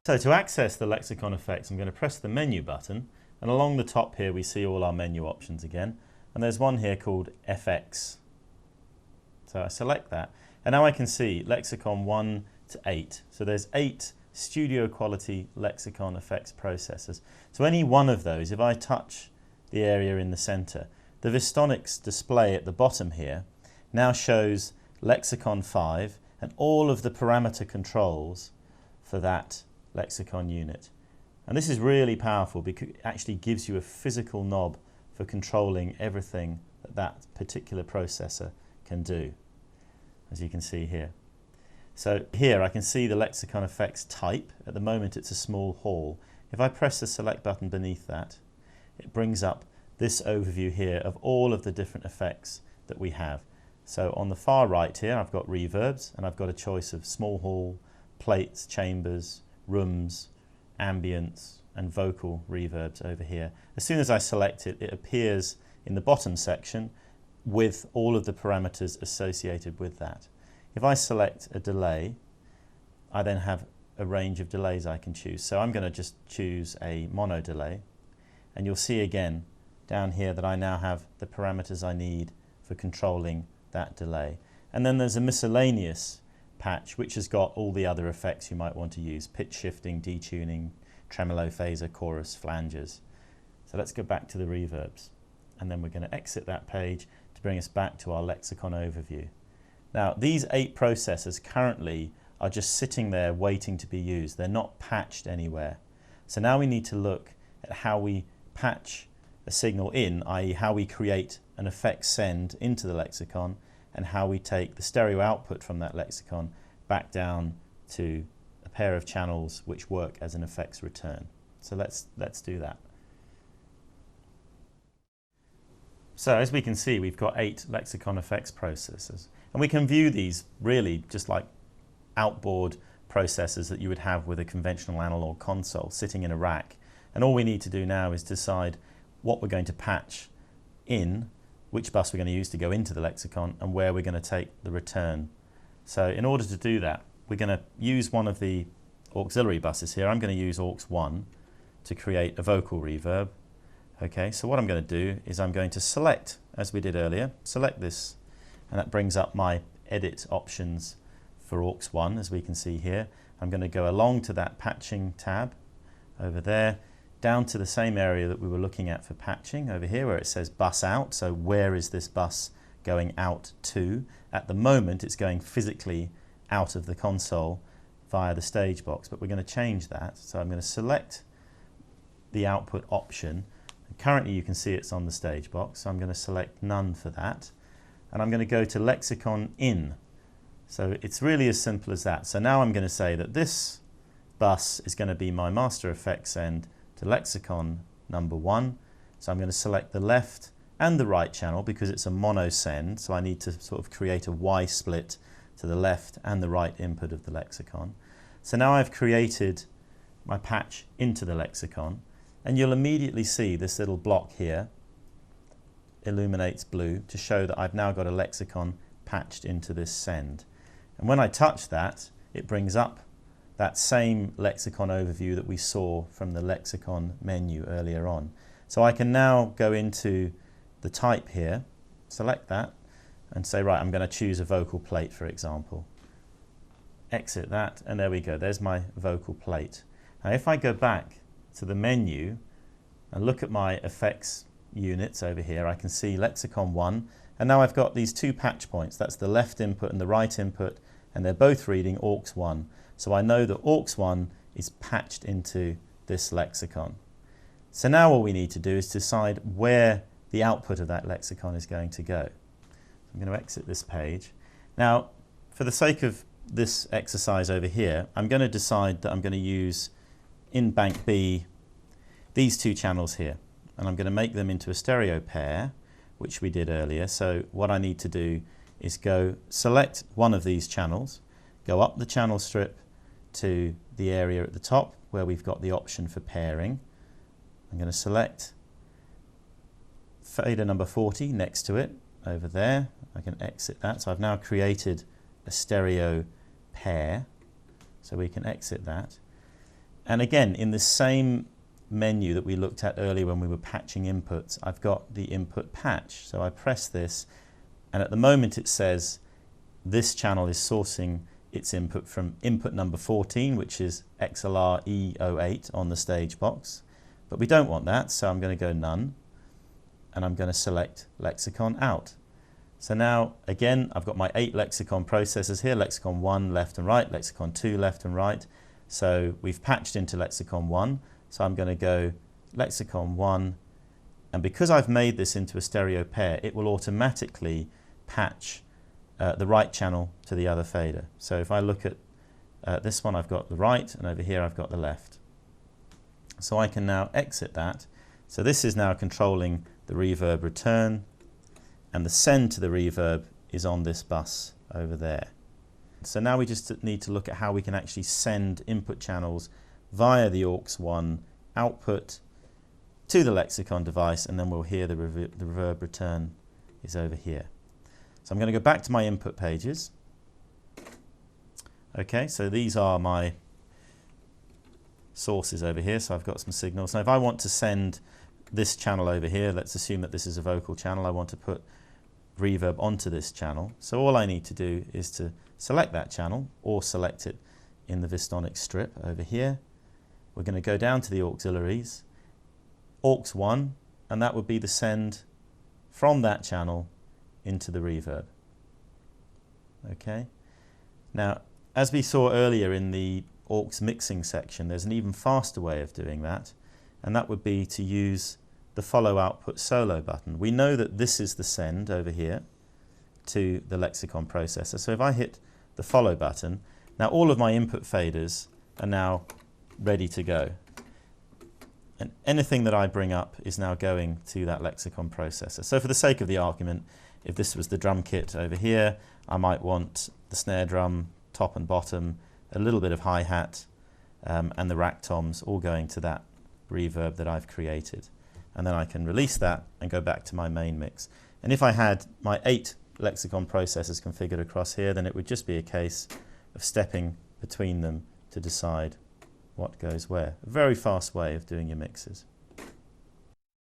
So to access the Lexicon Effects, I'm going to press the menu button, and along the top here we see all our menu options again, and there's one here called FX. So I select that, and now I can see Lexicon 1 to 8. So there's 8 studio quality Lexicon Effects processors. So any one of those, if I touch the area in the center, the Vistonics display at the bottom here now shows Lexicon 5 and all of the parameter controls for that Lexicon unit. And this is really powerful because it actually gives you a physical knob for controlling everything that that particular processor can do, as you can see here. So here I can see the Lexicon Effects type. At the moment it's a small hall. If I press the select button beneath that, it brings up this overview here of all of the different effects that we have. So on the far right here I've got reverbs, and I've got a choice of small hall, plates, chambers, rooms, ambience and vocal reverbs over here. As soon as I select it, it appears in the bottom section with all of the parameters associated with that. If I select a delay, I then have a range of delays I can choose. So I'm going to just choose a mono delay, and you'll see again down here that I now have the parameters I need for controlling that delay. And then there's a miscellaneous patch which has got all the other effects you might want to use: pitch shifting, detuning, tremolo, phaser, chorus, flanges. So let's go back to the reverbs, and then we're going to exit that page to bring us back to our Lexicon overview. Now these 8 processors currently are just sitting there waiting to be used. They're not patched anywhere. So now we need to look at how we patch a signal in, i.e. how we create an effect send into the Lexicon, and how we take the stereo output from that Lexicon back down to a pair of channels which work as an effects return. So let's do that. So as we can see, we've got 8 Lexicon Effects processors, and we can view these really just like outboard processors that you would have with a conventional analog console sitting in a rack. And all we need to do now is decide what we're going to patch in, which bus we're going to use to go into the Lexicon, and where we're going to take the return. So in order to do that, we're going to use one of the auxiliary buses here. I'm going to use aux 1 to create a vocal reverb. Okay, so what I'm going to do is I'm going to select, as we did earlier, select this, and that brings up my edit options for aux 1, as we can see here. I'm going to go along to that patching tab over there, down to the same area that we were looking at for patching over here where it says bus out. So where is this bus going out to? At the moment it's going physically out of the console via the stage box, but we're going to change that. So I'm going to select the output option. Currently you can see it's on the stage box, so I'm going to select none for that, and I'm going to go to Lexicon in. So it's really as simple as that. So now I'm going to say that this bus is going to be my master effects send to Lexicon number 1. So I'm going to select the left and the right channel because it's a mono send, so I need to sort of create a Y split to the left and the right input of the Lexicon. So now I've created my patch into the Lexicon, and you'll immediately see this little block here illuminates blue to show that I've now got a Lexicon patched into this send. And when I touch that, it brings up that same Lexicon overview that we saw from the Lexicon menu earlier on. So I can now go into the type here, select that, and say, right, I'm going to choose a vocal plate, for example. Exit that, and there we go. There's my vocal plate. Now if I go back to the menu and look at my effects units over here, I can see Lexicon 1, and now I've got these 2 patch points. That's the left input and the right input, and they're both reading aux 1. So I know that aux 1 is patched into this Lexicon. So now all we need to do is decide where the output of that Lexicon is going to go. I'm going to exit this page. Now, for the sake of this exercise over here, I'm going to decide that I'm going to use in bank B these 2 channels here, and I'm going to make them into a stereo pair, which we did earlier. So what I need to do is go select one of these channels, go up the channel strip to the area at the top where we've got the option for pairing. I'm going to select fader number 40 next to it over there. I can exit that. So I've now created a stereo pair, so we can exit that. And again, in the same menu that we looked at earlier when we were patching inputs, I've got the input patch. So I press this, and at the moment it says this channel is sourcing its input from input number 14, which is XLR E08 on the stage box. But we don't want that, so I'm going to go none, and I'm going to select Lexicon out. So now, again, I've got my 8 Lexicon processors here, Lexicon 1 left and right, Lexicon 2 left and right. So we've patched into Lexicon 1, so I'm going to go Lexicon 1, and because I've made this into a stereo pair, it will automatically patch the right channel to the other fader. So if I look at this one, I've got the right, and over here I've got the left. So I can now exit that. So this is now controlling the reverb return, and the send to the reverb is on this bus over there. So now we just need to look at how we can actually send input channels via the aux1 output to the Lexicon device, and then we'll hear the reverb return is over here. So I'm going to go back to my input pages. Okay, so these are my sources over here, so I've got some signals. Now if I want to send this channel over here, let's assume that this is a vocal channel, I want to put reverb onto this channel. So all I need to do is to select that channel, or select it in the Vistonic strip over here. We're going to go down to the auxiliaries, aux1, and that would be the send from that channel into the reverb. Okay. Now, as we saw earlier in the aux mixing section, there's an even faster way of doing that, and that would be to use the follow output solo button. We know that this is the send over here to the Lexicon processor. So if I hit the follow button, now all of my input faders are now ready to go. And anything that I bring up is now going to that Lexicon processor. So for the sake of the argument, if this was the drum kit over here, I might want the snare drum, top and bottom, a little bit of hi-hat, and the rack toms all going to that reverb that I've created. And then I can release that and go back to my main mix. And if I had my 8 Lexicon processors configured across here, then it would just be a case of stepping between them to decide what goes where. A very fast way of doing your mixes.